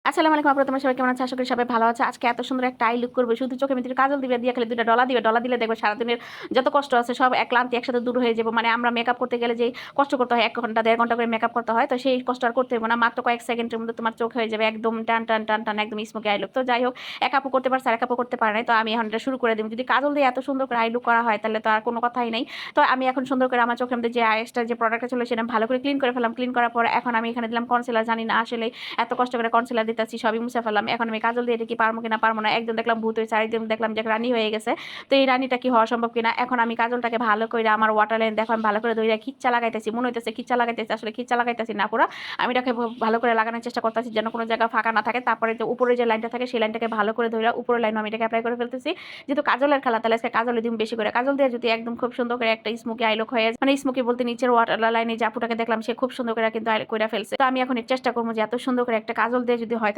আসসালামু আলাইকুম আপু, তোমরা সবাই কেমন আছো? আশা করি সবাই ভালো আছে। আজকে এত সুন্দর একটা আই লুক করবে, শুধু চোখে ভিতরে কাজল দিবে, দিয়ে খালি দুইটা ডলা দিবে, ডলা দিলে দেখবে সারাদিনের যত কষ্ট আছে সব এক ক্লান্তি একসাথে দূর হয়ে যাবে। মানে আমরা মেকআপ করতে গেলে যে কষ্ট করতে হয়, 1 ঘন্টা 1.5 ঘন্টা করে মেকআপ করতে হয়, তো সেই কষ্ট আর করতে হবে না। মাত্র কয়েক সেকেন্ডের মধ্যে তোমার চোখ হয়ে যাবে একদম টান টান টান টান, একদম স্মোকি আই লুক। তো যাই হোক, এক আপু করতে পারছে আর এক আপু করতে পারে নাই, তো আমি এখন এটা শুরু করে দিব। যদি কাজল দিয়ে এত সুন্দর করে আই লুক করা হয় তাহলে তো আর কোনো কথাই নাই। তো আমি এখন সুন্দর করে আমার চোখের মধ্যে যে আইসটা যে প্রোডাক্টটা ছিল সেটা আমি ভালো করে ক্লিন করে ফেলাম। ক্লিন করার পরে এখন আমি এখানে দিলাম কনসিলার। জানি না আসলে এত কষ্ট করে কনসিলার দিতেছি, সবই মুছে ফেললাম। এখন আমি কাজল দিয়ে এটা কি পারবো কিনা পারবো না। একদম দেখলাম ভূত হয়েছে, আরেকদিন দেখলাম যে রানী হয়ে গেছে। তো এই রানীটা কি হওয়া সম্ভব কিনা। এখন আমি কাজলটাকে ভালো করে আমার ওয়াটার লাইন দেখো আমি ভালো করে ধরে খিচ্চা লাগাইতেছি, মনে হইতেছে খিচ্চা লাগাইতেছি, আসলে খিচ্চা লাগাইতেছি না পুরো। আমি এটাকে ভালো করে লাগানোর চেষ্টা করতেছি যেন কোনো জায়গা ফাঁকা না থাকে। তারপরে যে উপরে যে লাইনটা থাকে সেই লাইনটাকে ভালো করে ধরে উপরের লাইন আমি এটাকে অ্যাপ্লাই করে ফেলতেছি। যেহেতু কাজলের খেলা, তাহলে আজকে কাজলে দিন বেশি করে কাজল দিয়ে যদি একদম খুব সুন্দর করে একটা স্মোকি আইলক হয়ে, মানে স্মোকি বলতে নিচের ওয়াটার লাইনে যে আপুটাকে দেখলাম সে খুব সুন্দর করে কিন্তু করে ফেলছে। তো আমি এখন চেষ্টা করবো যে এত সুন্দর করে একটা কাজল দিয়ে যদি হয়